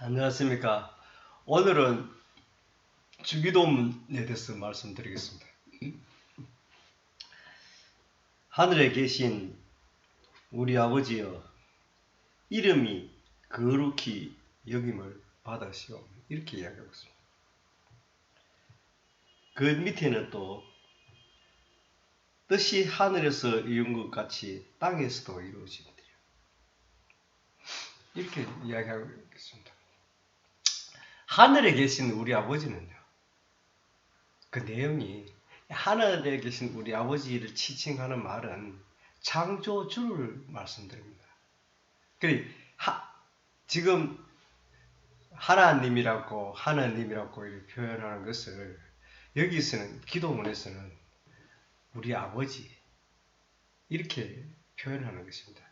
안녕하십니까. 오늘은 주기도문에 대해서 말씀드리겠습니다. 하늘에 계신 우리 아버지여, 이름이 거룩히 여김을 받으시오. 이렇게 이야기하고 있습니다. 그 밑에는 또 뜻이 하늘에서 이룬 것 같이 땅에서도 이루어진다. 이렇게 이야기하고 있습니다. 하늘에 계신 우리 아버지는요, 그 내용이 하늘에 계신 우리 아버지를 지칭하는 말은 창조주를 말씀드립니다. 지금 하나님이라고 이렇게 표현하는 것을 여기서는 기도문에서는 우리 아버지 이렇게 표현하는 것입니다.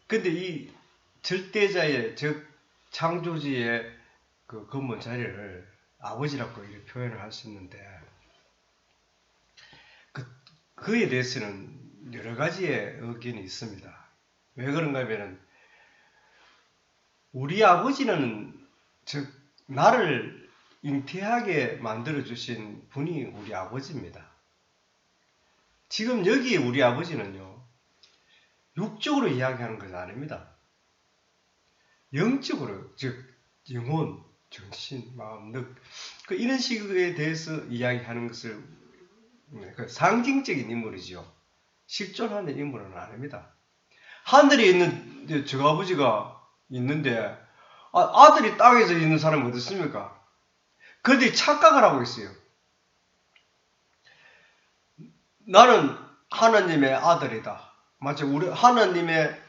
근데 이 절대자의 즉 창조주의 그 근본 자리를 아버지라고 이렇게 표현을 할 수 있는데 그에 대해서는 여러 가지의 의견이 있습니다. 왜 그런가 하면은 우리 아버지는 즉 나를 잉태하게 만들어 주신 분이 우리 아버지입니다. 지금 여기 우리 아버지는요, 육적으로 이야기하는 것이 아닙니다. 영적으로, 즉 영혼, 정신, 마음, 능 이런 식에 대해서 이야기하는 것을 상징적인 인물이지요. 실존하는 인물은 아닙니다. 하늘에 있는 저 아버지가 있는데 아들이 땅에서 있는 사람이 어디 있습니까? 그들이 착각을 하고 있어요. 나는 하나님의 아들이다. 마치 우리 하나님의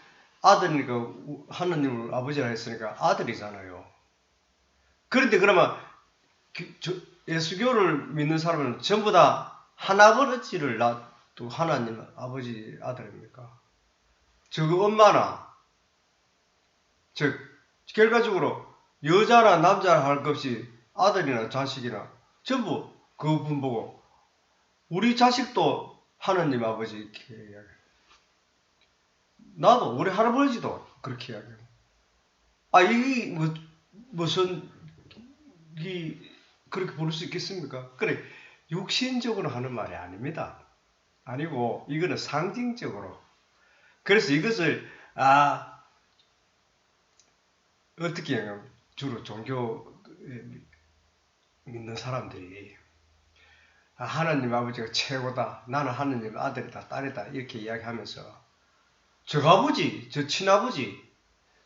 아들이니까 하나님을 아버지라 했으니까 아들이잖아요. 그런데 그러면 예수교를 믿는 사람은 전부 다 하나버러지를 놔도 하나님 아버지 아들입니까? 즉 엄마나 즉 결과적으로 여자나 남자나 할 것 없이 아들이나 자식이나 전부 그분 보고 우리 자식도 하나님 아버지 이렇게 이야기해요. 나도 우리 할아버지도 그렇게 이야기해요. 이게 무슨 그렇게 부를 수 있겠습니까? 그래, 육신적으로 하는 말이 아닙니다. 아니고 이거는 상징적으로. 그래서 이것을 어떻게 해요? 주로 종교 믿는 사람들이 하나님 아버지가 최고다. 나는 하나님 아들이다, 딸이다 이렇게 이야기하면서 저 아버지, 저 친아버지,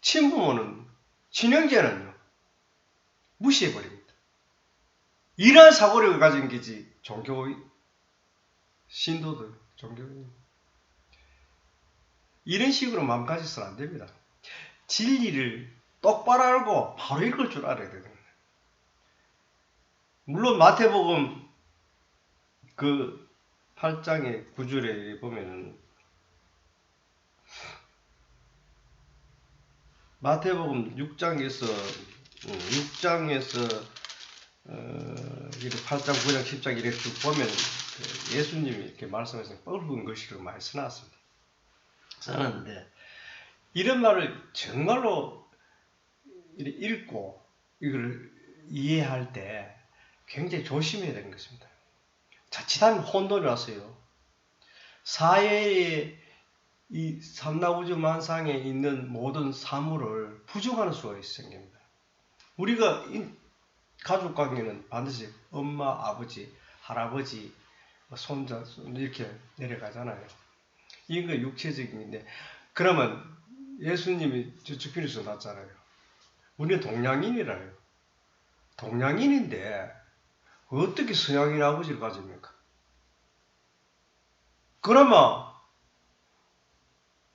친부모는 친형제는요 무시해버립니다. 이러한 사고력을 가진 게지 종교 신도들, 종교인 이런 식으로 마음 가져서는 안 됩니다. 진리를 똑바로 알고 바로 읽을 줄 알아야 되는 거예요. 물론 마태복음 그 8장의 9절에 보면은 마태복음 6장에서 8장, 9장, 10장 이렇게 쭉 보면 예수님이 이렇게 말씀하셔서 뻘건 것이라고 많이 써놨습니다. 써놨는데 이런 말을 정말로 읽고 이걸 이해할 때 굉장히 조심해야 되는 것입니다. 자칫하면 혼돈이 왔어요. 사회의 이 삼라우주 만상에 있는 모든 사물을 부정하는 수가 생깁니다. 우리가 가족 관계는 반드시 엄마, 아버지, 할아버지, 손자 이렇게 내려가잖아요. 이건 육체적인데 그러면 예수님이 주필에서 났잖아요. 우리는 동양인이라요. 동양인인데 어떻게 서양인 아버지를 가집니까? 그러면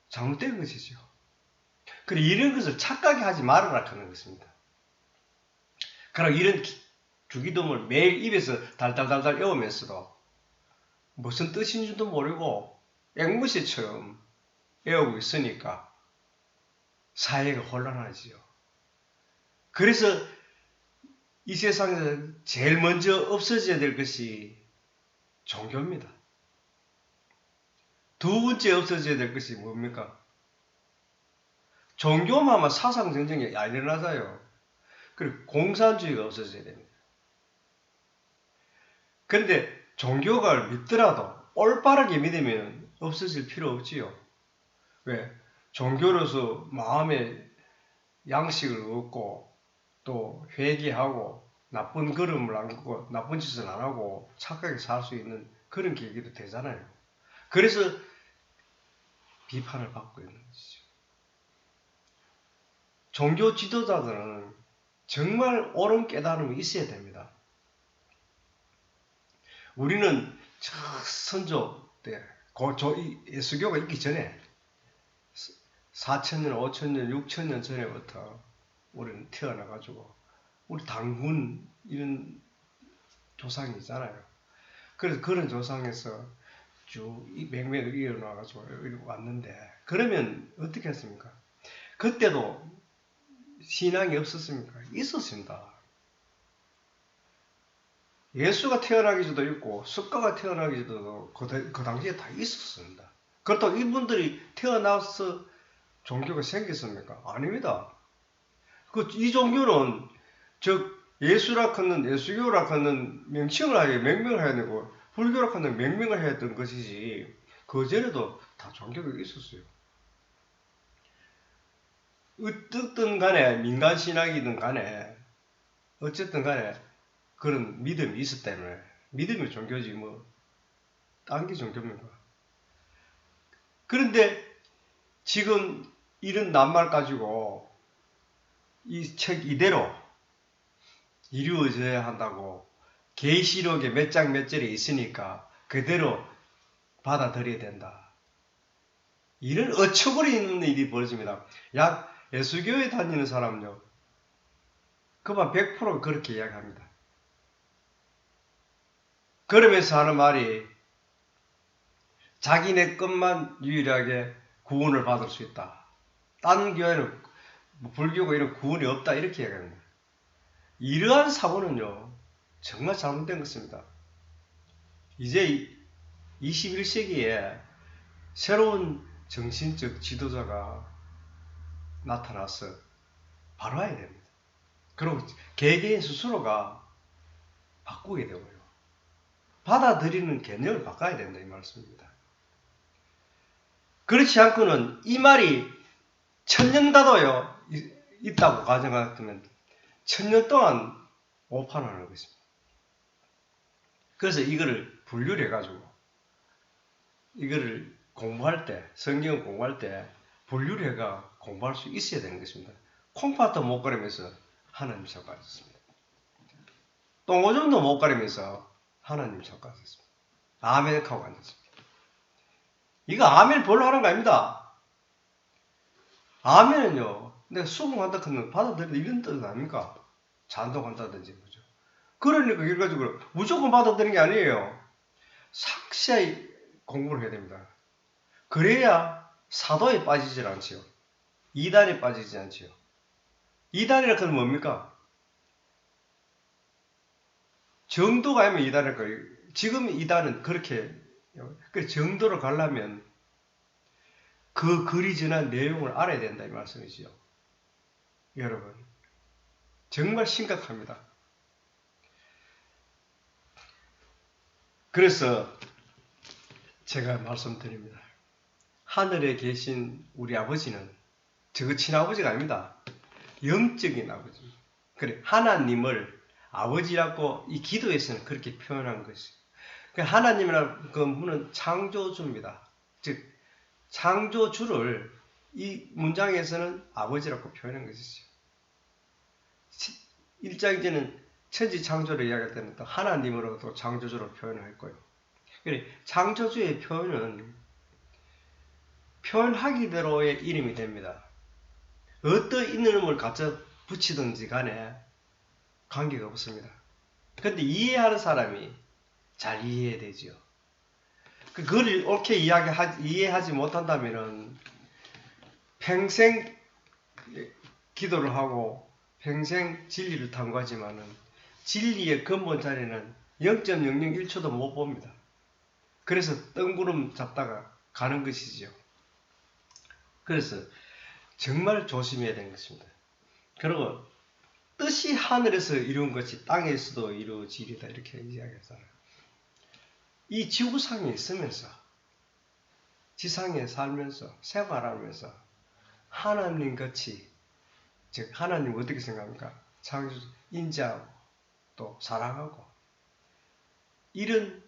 잘못된 것이죠. 그래 이런 것을 착각해 하지 말아라 하는 것입니다. 그럼 이런 주기도문을 매일 입에서 달달달달 외우면서도 무슨 뜻인지도 모르고 앵무새처럼 외우고 있으니까 사회가 혼란하지요. 그래서 이 세상에서 제일 먼저 없어져야 될 것이 종교입니다. 두 번째 없어져야 될 것이 뭡니까? 종교만 하면 사상 전쟁이 안 일어나자요. 그리고 공산주의가 없어져야 됩니다. 그런데 종교가 믿더라도 올바르게 믿으면 없어질 필요 없지요. 왜? 종교로서 마음의 양식을 얻고 또 회개하고 나쁜 걸음을 안 걷고 나쁜 짓을 안 하고 착하게 살 수 있는 그런 계기도 되잖아요. 그래서 비판을 받고 있는 것이죠. 종교 지도자들은 정말 옳은 깨달음이 있어야 됩니다. 우리는 저 선조 때, 예수교가 있기 전에 4,000년, 5,000년, 6,000년 전에부터 우리는 태어나가지고 우리 당군 이런 조상이 있잖아요. 그래서 그런 조상에서 쭉 맹맥을 이어나가지고 왔는데 그러면 어떻게 했습니까? 그때도 신앙이 없었습니까? 있었습니다. 예수가 태어나기 전도 있고 석가가 태어나기 전도 그 당시에 다 있었습니다. 그렇다고 이분들이 태어나서 종교가 생겼습니까? 아닙니다. 이 종교는 즉 예수라 하는 예수교라 하는 명칭을 하여 명명을 해야 되고 불교라 하는 명명을 해야 했던 것이지 그 전에도 다 종교가 있었어요. 어떻든 간에 민간 신학이든 간에 어쨌든 간에 그런 믿음이 있었기 때문에 믿음이 종교지 뭐 딴 게 종교입니까? 그런데 지금 이런 낱말 가지고 이 책 이대로 이루어져야 한다고 계시록에 몇 장 몇 절에 있으니까 그대로 받아들여야 된다. 이런 어처구니 일이 벌어집니다. 예수교에 다니는 사람은요. 그만 100% 그렇게 이야기합니다. 그러면서 하는 말이 자기네 것만 유일하게 구원을 받을 수 있다. 딴 교회는 불교가 이런 구원이 없다 이렇게 이야기합니다. 이러한 사고는요. 정말 잘못된 것입니다. 이제 21세기에 새로운 정신적 지도자가 나타나서 바로 와야 됩니다. 그리고 개개인 스스로가 바꾸게 되고요. 받아들이는 개념을 바꿔야 된다 이 말씀입니다. 그렇지 않고는 이 말이 1000년가도요 있다고 가정하면 1000년 동안 오판하는 것입니다. 그래서 이거를 분류를 해가지고 이거를 공부할 때 성경 공부할 때 분류를 해가 공부할 수 있어야 되는 것입니다. 콩팥도 못 가리면서 하나님 착각하셨습니다. 똥오줌도 못 가리면서 하나님 착각하셨습니다. 아멘 하고 앉았습니다. 이거 아멘 별로 하는 거 아닙니다. 아멘은요 내가 수긍한다 하면 받아들인다 이런 뜻 아닙니까? 찬동한다든지 뭐죠. 그러니까 이래가지고 무조건 받아들이는 게 아니에요. 상세히 공부를 해야 됩니다. 그래야 사도에 빠지질 않지요. 이단에 빠지지 않지요. 이단이라 하면 뭡니까? 정도가 아니면 이단일 거예요. 지금 이단은 그렇게 정도로 가려면 그 글이 전한 내용을 알아야 된다 이 말씀이지요. 여러분 정말 심각합니다. 그래서 제가 말씀드립니다. 하늘에 계신 우리 아버지는 저거 친아버지가 아닙니다. 영적인 아버지. 그래 하나님을 아버지라고 이 기도에서는 그렇게 표현한 것이에요. 하나님이라는 그 분은 창조주입니다. 즉 창조주를 이 문장에서는 아버지라고 표현한 것이죠. 1장에는 천지 창조를 이야기할 때는 또 하나님으로도 창조주로 표현을 했고요. 그래 창조주의 표현은 표현하기대로의 이름이 됩니다. 어떤 이름을 갖다 붙이든지 간에 관계가 없습니다. 그런데 이해하는 사람이 잘 이해해야 되죠. 그걸 옳게 이해하지 못한다면 평생 기도를 하고 평생 진리를 탐구하지만은 진리의 근본 자리는 0.001초도 못 봅니다. 그래서 뜬구름 잡다가 가는 것이지요. 그래서 정말 조심해야 되는 것입니다. 그리고 뜻이 하늘에서 이룬 것이 땅에서도 이루어지리다 이렇게 이야기하잖아요. 이 지구상에 있으면서 지상에 살면서 생활하면서 하나님 같이 즉 하나님 어떻게 생각합니까? 창조 인자하고 또 사랑하고 이런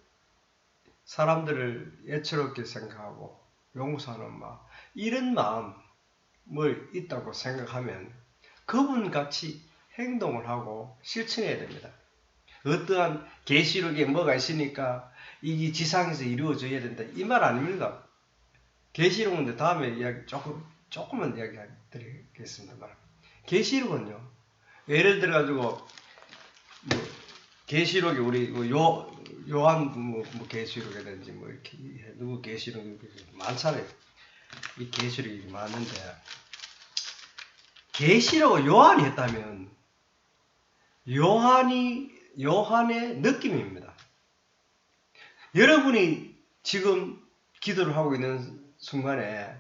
사람들을 애처롭게 생각하고 용서하는 마음 이런 마음을 있다고 생각하면 그분같이 행동을 하고 실천해야 됩니다. 어떠한 계시록에 뭐가 있으니까 이 지상에서 이루어져야 된다 이 말 아닙니다. 계시록은 다음에 이야기 조금만 이야기 드리겠습니다. 계시록은요 예를 들어 가지고 뭐 계시록이 우리 요한 뭐 계시록이라든지 뭐 이렇게 누구 계시록이 많잖아요. 이 계시록이 많은데 계시록을 요한이 했다면 요한의 느낌입니다. 여러분이 지금 기도를 하고 있는 순간에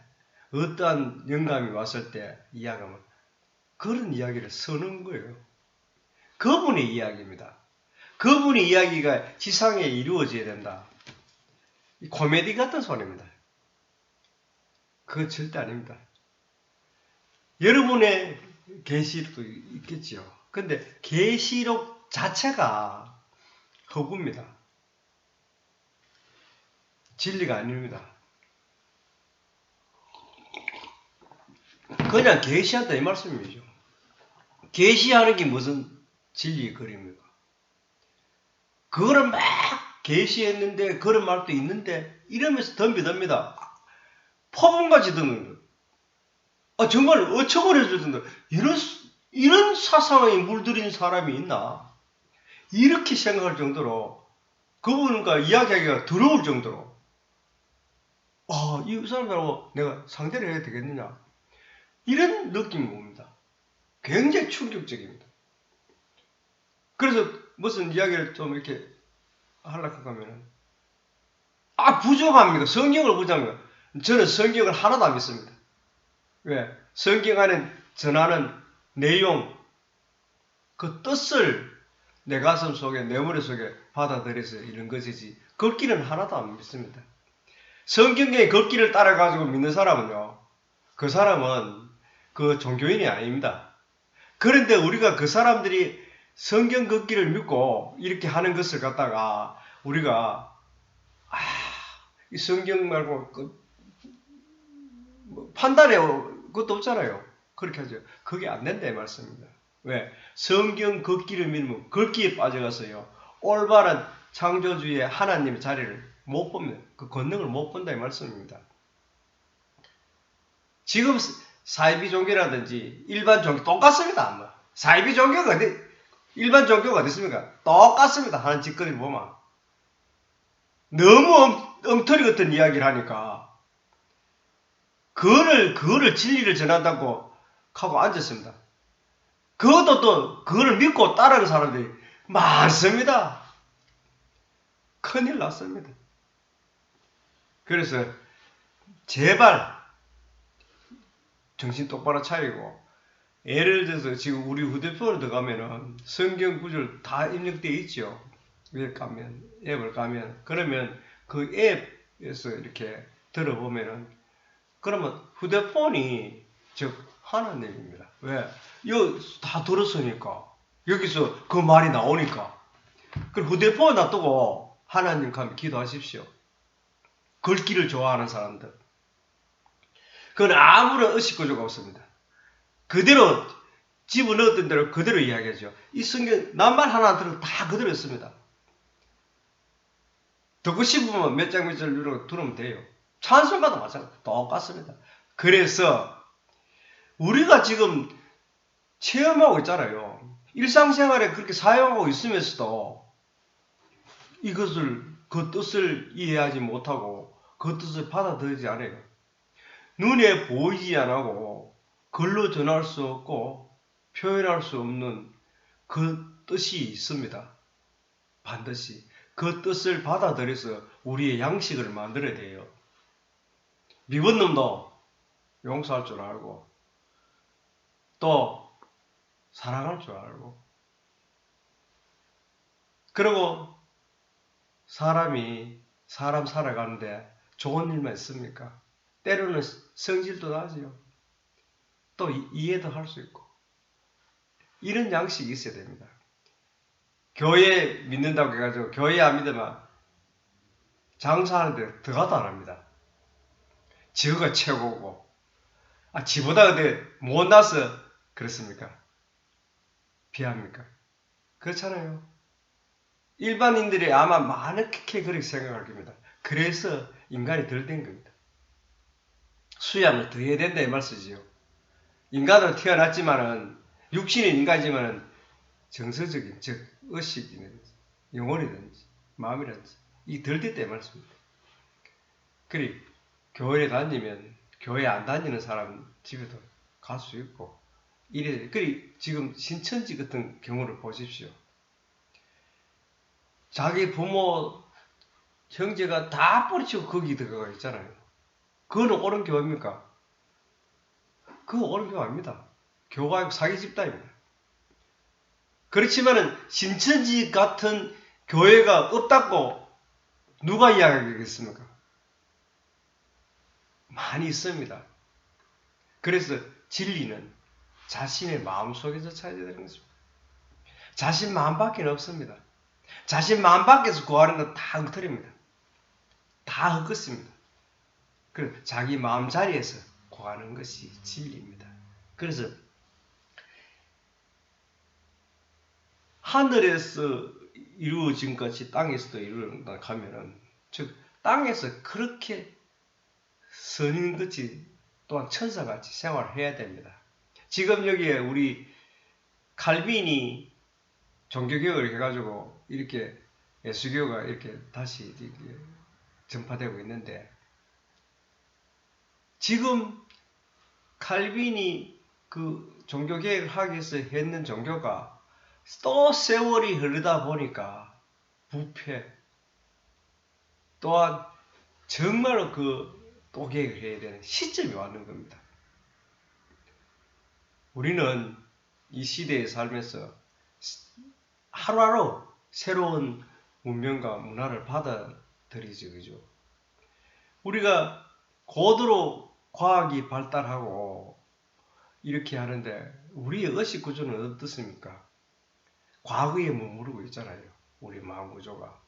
어떠한 영감이 왔을 때 이야기하면 그런 이야기를 쓰는 거예요. 그분의 이야기입니다. 그분의 이야기가 지상에 이루어져야 된다. 코미디 같은 소리입니다. 그건 절대 아닙니다. 여러분의 계시록도 있겠지요. 근데 계시록 자체가 허구입니다. 진리가 아닙니다. 그냥 계시한다 이 말씀이죠. 계시하는 게 무슨 진리의 거리입니까? 그거를 막 계시했는데 그런 말도 있는데 이러면서 덤비듭니다. 포분같이 듣는 거. 정말 어처구니없이 이런 사상에 물들인 사람이 있나? 이렇게 생각할 정도로 그분과 이야기하기가 더러울 정도로 이 사람들하고 내가 상대를 해야 되겠느냐? 이런 느낌이 옵니다. 굉장히 충격적입니다. 그래서 무슨 이야기를 좀 이렇게 하려고 하면은 부족합니다. 성경을 보자면 저는 성경을 하나도 안 믿습니다. 왜? 성경 안에 전하는 내용 그 뜻을 내 가슴 속에 내 머릿속에 받아들여서 이런 것이지 걷기는 하나도 안 믿습니다. 성경의 걷기를 따라가지고 믿는 사람은요. 그 사람은 그 종교인이 아닙니다. 그런데 우리가 그 사람들이 성경 걷기를 믿고 이렇게 하는 것을 갖다가 우리가 이 성경 말고 판단해 그것도 없잖아요. 그렇게 하죠. 그게 안 된다 이 말씀입니다. 왜? 성경 걷기를 믿으면 걷기에 빠져가서요. 올바른 창조주의 하나님의 자리를 못 봅니다. 그 권능을 못 본다 이 말씀입니다. 지금 사이비 종교라든지 일반 종교 똑같습니다. 아마. 사이비 종교가 일반 종교가 어디 있습니까? 똑같습니다. 하는 짓거리를 보면. 너무 엉터리 같은 이야기를 하니까 그거를 진리를 전한다고 하고 앉았습니다. 그것도 또 그거를 믿고 따르는 사람들이 많습니다. 큰일 났습니다. 그래서 제발 정신 똑바로 차리고 예를 들어서 지금 우리 휴대폰에 들어가면은 성경 구절 다 입력되어 있죠. 앱을 가면 그러면 그 앱에서 이렇게 들어보면은 그러면 휴대폰이 즉 하나님입니다. 왜? 이거 다 들었으니까 여기서 그 말이 나오니까 그럼 휴대폰 놔두고 하나님 가면 기도하십시오. 글귀를 좋아하는 사람들 그건 아무런 의식구조가 없습니다. 그대로 집어넣었던 대로 그대로 이야기하죠. 이 성경 낱말 하나 들어도 다 그대로 있습니다. 듣고 싶으면 몇 장 몇 절 들으면 돼요. 찬송가도 마찬가지 똑같습니다. 그래서 우리가 지금 체험하고 있잖아요. 일상생활에 그렇게 사용하고 있으면서도 이것을 그 뜻을 이해하지 못하고 그 뜻을 받아들이지 않아요. 눈에 보이지 않고 글로 전할 수 없고 표현할 수 없는 그 뜻이 있습니다. 반드시 그 뜻을 받아들여서 우리의 양식을 만들어야 돼요. 미운 놈도 용서할 줄 알고 또 사랑할 줄 알고. 그리고 사람이 사람 살아가는데 좋은 일만 있습니까? 때로는 성질도 나지요. 또 이해도 할 수 있고. 이런 양식이 있어야 됩니다. 교회 믿는다고 해가지고 교회 안 믿으면 장사하는데 들어가도 안 합니다. 지가 최고고. 지보다 근데 못나서 그렇습니까? 비합니까? 그렇잖아요. 일반인들이 아마 많게 그렇게 생각할 겁니다. 그래서 인간이 덜 된 겁니다. 수양을 더 해야 된다 이 말씀이지요. 인간으로 태어났지만은 육신은 인간이지만은 정서적인 즉 의식이든지 영혼이든지 마음이든지 이 덜 됐다 이 말씀입니다. 그리 교회에 다니면 교회 안 다니는 사람 집에도 갈 수 있고 이래. 그리 지금 신천지 같은 경우를 보십시오. 자기 부모 형제가 다 뿌리치고 거기 들어가 있잖아요. 그거는 옳은 교회입니까? 그거 옳은 교회 아닙니다. 교가 아니고 사기 집단입니다. 그렇지만은 신천지 같은 교회가 없다고 누가 이야기하겠습니까? 많이 있습니다. 그래서 진리는 자신의 마음속에서 찾아야 되는 것입니다. 자신 마음밖에 없습니다. 자신 마음밖에서 구하는 건 다 엉터리입니다. 다 헛것입니다. 그 자기 마음 자리에서 구하는 것이 진리입니다. 그래서 하늘에서 이루어진 것이 땅에서도 이루어진다 하면은 즉 땅에서 그렇게 선인같이 또한 천사같이 생활해야 됩니다. 지금 여기에 우리 칼빈이 종교개혁을 해가지고 이렇게 예수교가 이렇게 다시 이렇게 전파되고 있는데 지금 칼빈이 그 종교개혁을 하기 위해서 했는 종교가 또 세월이 흐르다 보니까 부패 또한 정말로 또 개혁을 해야 되는 시점이 왔는 겁니다. 우리는 이 시대에 살면서 하루하루 새로운 문명과 문화를 받아들이죠. 그죠? 우리가 고도로 과학이 발달하고 이렇게 하는데 우리의 의식 구조는 어떻습니까? 과거에 머무르고 있잖아요. 우리 마음 구조가.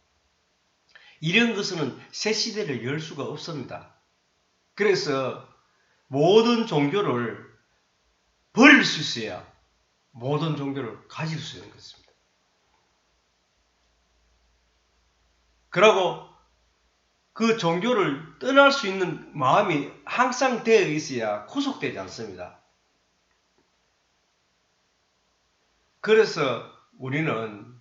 이런 것은 새 시대를 열 수가 없습니다. 그래서 모든 종교를 버릴 수 있어야 모든 종교를 가질 수 있는 것입니다. 그리고 그 종교를 떠날 수 있는 마음이 항상 되어 있어야 구속되지 않습니다. 그래서 우리는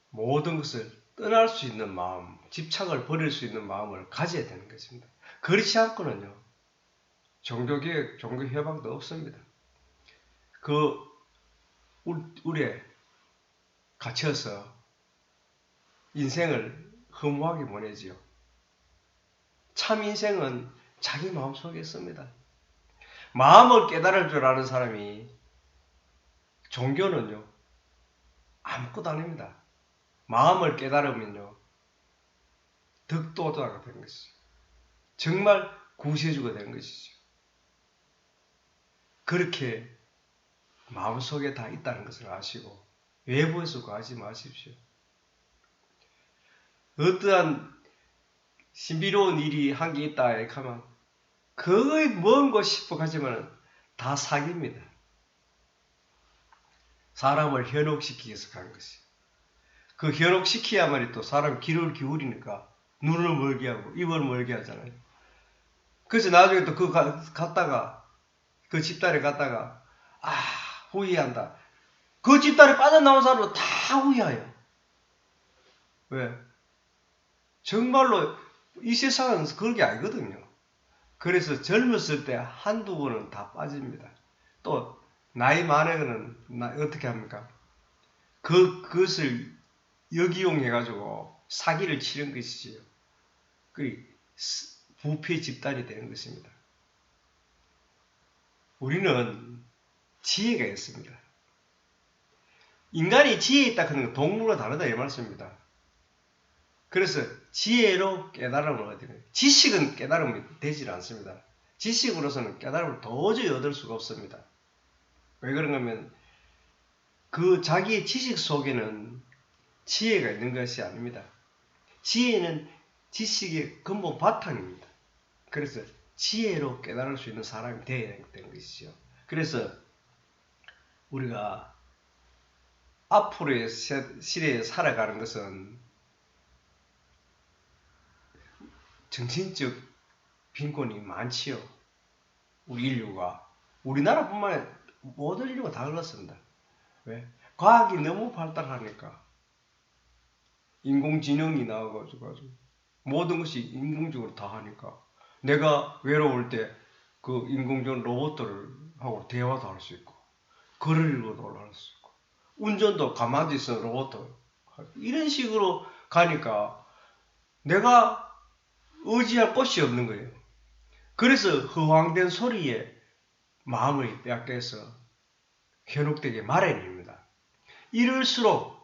모든 것을 떠날 수 있는 마음, 집착을 버릴 수 있는 마음을 가져야 되는 것입니다. 그렇지 않고는요, 종교개혁, 종교해방도 없습니다. 우리에 갇혀서 인생을 허무하게 보내지요. 참 인생은 자기 마음속에 있습니다. 마음을 깨달을 줄 아는 사람이 종교는요, 아무것도 아닙니다. 마음을 깨달으면요, 득도자가 되는 것이죠. 정말 구세주가 되는 것이죠. 그렇게 마음속에 다 있다는 것을 아시고 외부에서 구하지 마십시오. 어떠한 신비로운 일이 한 게 있다 하면 거의 먼 곳 싶어 가지만 다 사기입니다. 사람을 현혹시키기 위해서 간 것이. 그 현혹시켜야만이 또 사람 귀를 기울이니까 눈을 멀게 하고 입을 멀게 하잖아요. 그래서 나중에 또 그거 갔다가 그 집단에 갔다가 후회한다. 그 집단에 빠져나온 사람은 다 후회해요. 왜? 정말로 이 세상은 그런 게 아니거든요. 그래서 젊었을 때 한두 번은 다 빠집니다. 또 나이 많으면 어떻게 합니까? 그것을 역이용해가지고 사기를 치는 것이지요. 그 부패 집단이 되는 것입니다. 우리는 지혜가 있습니다. 인간이 지혜 있다 하는 건 동물과 다르다 이 말씀입니다. 그래서 지혜로 깨달음을 얻으면 지식은 깨달음이 되질 않습니다. 지식으로서는 깨달음을 도저히 얻을 수가 없습니다. 왜 그런가 하면 그 자기의 지식 속에는 지혜가 있는 것이 아닙니다. 지혜는 지식의 근본 바탕입니다. 그래서 지혜로 깨달을 수 있는 사람이 되어야 되는 것이죠. 그래서 우리가 앞으로의 시대에 살아가는 것은 정신적 빈곤이 많지요. 우리 인류가. 우리나라뿐만 아니라 모든 인류가 다 그렇습니다. 왜? 과학이 너무 발달하니까. 인공지능이 나와가지고 모든 것이 인공적으로 다 하니까. 내가 외로울 때 그 인공지능 로봇들하고 대화도 할 수 있고, 글을 읽어도 할 수 있고, 운전도 가만히 있어 로봇도. 이런 식으로 가니까 내가 의지할 곳이 없는 거예요. 그래서 허황된 소리에 마음을 빼앗겨서 현혹되게 마련입니다. 이럴수록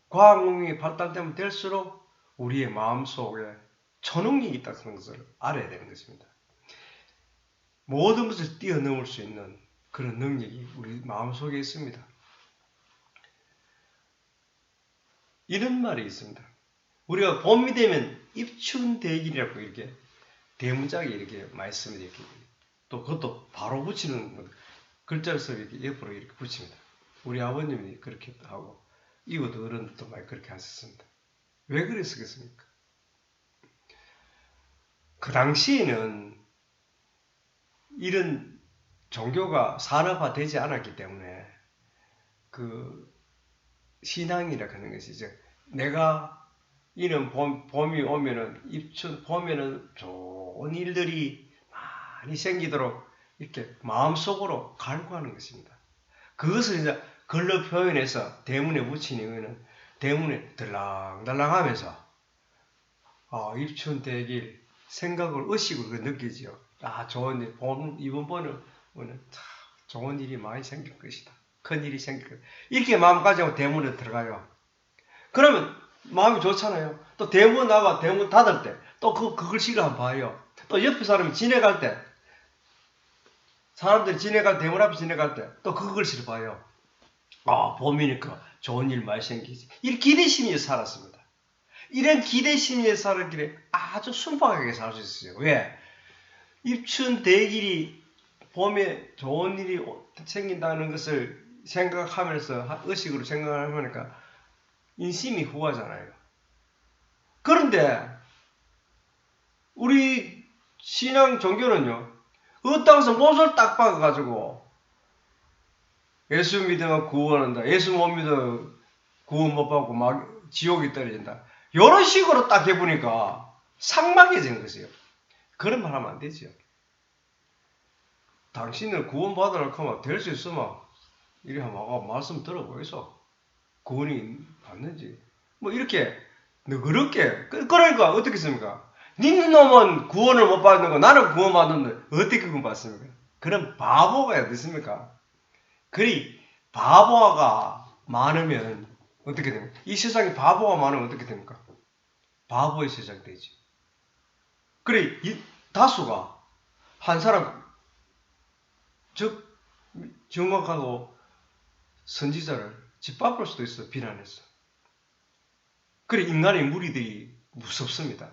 과학능력이 발달되면 될수록 우리의 마음속에 초능력이 있다는 것을 알아야 되는 것입니다. 모든 것을 뛰어넘을 수 있는 그런 능력이 우리 마음속에 있습니다. 이런 말이 있습니다. 우리가 봄이 되면 입춘대길이라고 이렇게 대문짝에 이렇게 말씀을 이렇게 또 그것도 바로 붙이는 글자를 써 이렇게 옆으로 이렇게 붙입니다. 우리 아버님이 그렇게 하고 이웃 어른들도 많이 그렇게 하셨습니다. 왜 그랬겠습니까? 그 당시에는 이런 종교가 산업화되지 않았기 때문에 그 신앙이라 하는 것이 이제 내가 이런 봄이 오면은 입춘 봄에는 좋은 일들이 많이 생기도록 이렇게 마음속으로 갈구하는 것입니다. 그것을 이제 글로 표현해서 대문에 붙이는 이유는 대문에 들랑달랑하면서 입춘 대길 생각을 의식으로 느끼지요. 좋은 일, 이번 번은 좋은 일이 많이 생길 것이다. 큰 일이 생길 것이다. 이렇게 마음 가지고 대문에 들어가요. 그러면 마음이 좋잖아요. 또 대문 나가 대문 닫을 때 또 그 글씨를 한번 봐요. 또 옆에 사람이 지나갈 때 사람들이 대문 앞에 지나갈 때 또 그 글씨를 봐요. 봄이니까 좋은 일 많이 생기지. 이 기대심이 살았습니다. 이런 기대심에 살았기에 아주 순박하게 살 수 있어요. 왜? 입춘 대길이 봄에 좋은 일이 생긴다는 것을 생각하면서 의식으로 생각하니까 인심이 후하잖아요. 그런데 우리 신앙 종교는요. 어디서 못을 딱 박아가지고 예수 믿으면 구원한다. 예수 못 믿으면 구원 못 받고 막 지옥이 떨어진다. 이런 식으로 딱 해보니까 삭막해지는 것이에요. 그런 말 하면 안 되죠. 당신을 구원 받으라고 하면 될 수 있으면 이리 한번 말씀 들어보이소. 구원이 받는지. 뭐 이렇게 너그럽게 그러니까 어떻게 했습니까? 님 놈은 구원을 못 받는 거 나는 구원 받는데 어떻게 구원 받습니까? 그런 바보가 어디 있습니까? 그리 바보가 많으면 어떻게 됩니까? 이 세상에 바보가 많으면 어떻게 됩니까? 바보의 세상 되지. 그래 이 다수가 한 사람 즉 정확하고 선지자를 짓밟을 수도 있어 비난해서. 그래 인간의 무리들이 무섭습니다.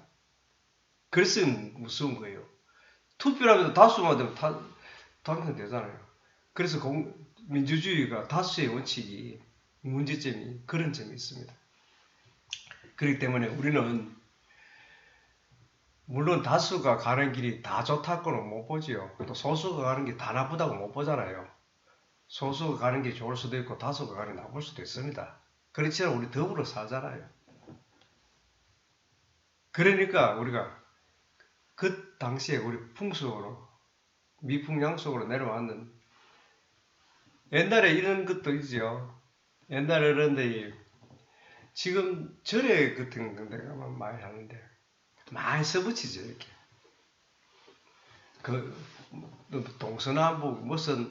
그래서 무서운 거예요. 투표라면서 다수만 되면 당선되잖아요. 그래서 민주주의가 다수의 원칙이 문제점이 그런 점이 있습니다. 그렇기 때문에 우리는 물론 다수가 가는 길이 다 좋다고는 못 보지요. 또 소수가 가는 게 다 나쁘다고 못 보잖아요. 소수가 가는 게 좋을 수도 있고 다수가 가는 게 나쁠 수도 있습니다. 그렇지만 우리 더불어 살잖아요. 그러니까 우리가 그 당시에 우리 풍속으로 미풍양속으로 내려왔는 옛날에 이런 것도 있죠. 옛날에 이런데 지금 절에 같은 데가 많이 하는데 많이 써붙이죠 이렇게. 그 동서남북 무슨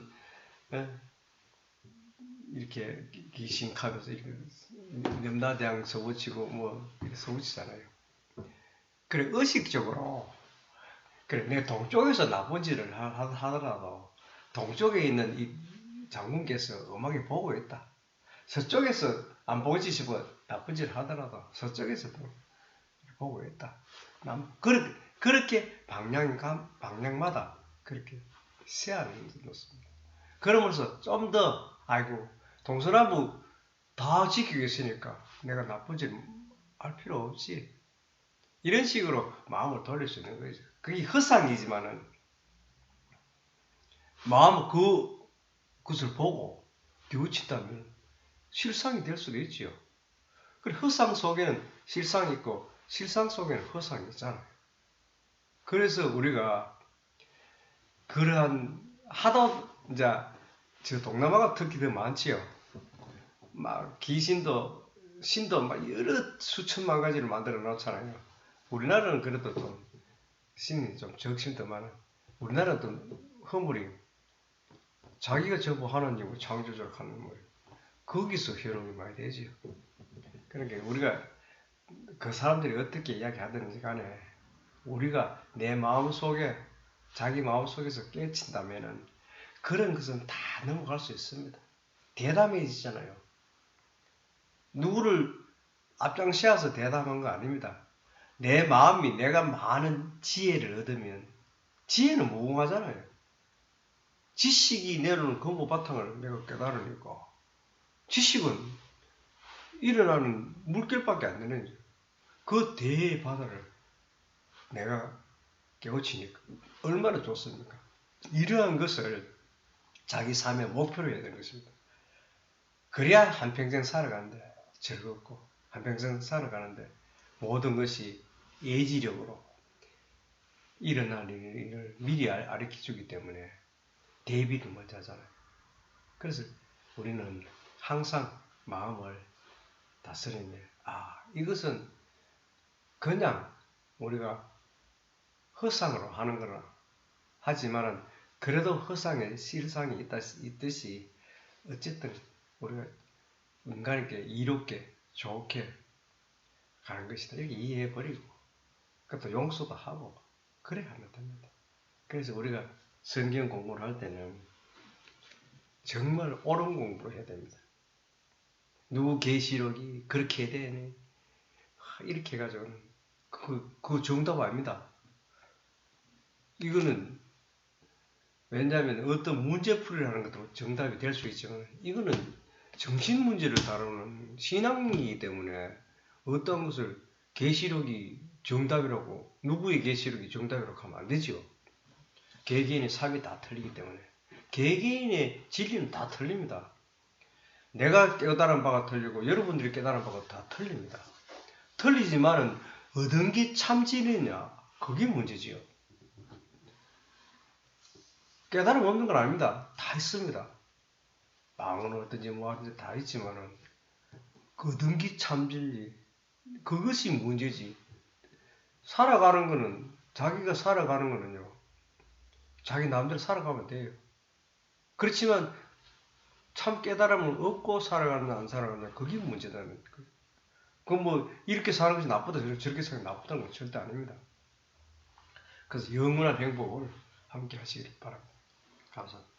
이렇게 기심하면서 이렇게 염라대왕 서우치고 뭐 서우치잖아요. 그래 의식적으로 그래 내 동쪽에서 나쁜 짓을 하더라도 동쪽에 있는 이 장군께서 엄하게 보고 있다. 서쪽에서 안 보고 싶어 나쁜 짓을 하더라도 서쪽에서도 보고 있다. 그렇게 방향마다 그렇게 세안을 놓습니다. 그러면서 좀 더 아이고 동서남북 다 지키고 있으니까 내가 나쁜 짓 할 필요 없지. 이런 식으로 마음을 돌릴 수 있는 거죠. 그게 허상이지만은 마음은 그것을 보고 뉘우친다면 실상이 될 수도 있지요. 그리고 허상 속에는 실상이 있고 실상 속에는 허상이 있잖아요. 그래서 우리가 그러한 하도 이제 저 동남아가 특히 더 많지요. 막 귀신도 신도 막 여러 수천만 가지를 만들어 놓잖아요. 우리나라는 그래도 좀 신이 좀 적심 더 많아. 우리나라는 또 허물이 자기가 전부 하나님을 창조자로 하는 거예요. 거기서 효력이 많이 되지요. 그러니까 우리가 그 사람들이 어떻게 이야기하든지 간에 우리가 내 마음속에 자기 마음속에서 깨친다면은 그런 것은 다 넘어갈 수 있습니다. 대담해지잖아요. 누구를 앞장세워서 대담한 거 아닙니다. 내 마음이 내가 많은 지혜를 얻으면 지혜는 무궁하잖아요. 지식이 내놓는 근본 바탕을 내가 깨달으니까 지식은 일어나는 물결밖에 안 되는 거죠. 그 대바다를 내가 깨우치니까 얼마나 좋습니까? 이러한 것을 자기 삶의 목표로 해야 되는 것입니다. 그래야 한평생 살아가는데 즐겁고 한평생 살아가는데 모든 것이 예지력으로 일어날 일을 미리 가르쳐주기 때문에 대비를 먼저 하잖아요. 그래서 우리는 항상 마음을 다스리며 이것은 그냥 우리가 허상으로 하는 거나 하지만은 그래도 허상에 실상이 있듯이 어쨌든 우리가 인간에게 이롭게 좋게 가는 것이다. 이렇게 이해해버리고 그것도 용서도 하고 그래 하면 됩니다. 그래서 우리가 성경 공부를 할 때는 정말 옳은 공부를 해야 됩니다. 누구 계시록이 그렇게 해야 되네 이렇게 해가지고는 그 정답 아닙니다. 이거는 왜냐하면 어떤 문제풀이를 하는 것도 정답이 될 수 있지만 이거는 정신 문제를 다루는 신앙이기 때문에 어떤 것을 계시록이 정답이라고 누구의 계시록이 정답이라고 하면 안 되죠. 개개인의 삶이 다 틀리기 때문에 개개인의 진리는 다 틀립니다. 내가 깨달은 바가 틀리고 여러분들이 깨달은 바가 다 틀립니다. 틀리지만은 어떤 게 참 진리냐 그게 문제지요. 깨달음 없는 건 아닙니다. 다 있습니다. 망은 어떤지 뭐 하든지 다 있지만은 어떤 게 참 진리 그것이 문제지. 살아가는 거는 자기가 살아가는 거는요. 자기 마음대로 살아가면 돼요. 그렇지만 참 깨달음을 얻고 살아가느냐 안 살아가느냐 그게 문제다는 거예요. 그건 뭐 이렇게 사는 것이 나쁘다 저렇게 사는 것이 나쁘다는 건 절대 아닙니다. 그래서 영원한 행복을 함께 하시길 바랍니다. 감사합니다.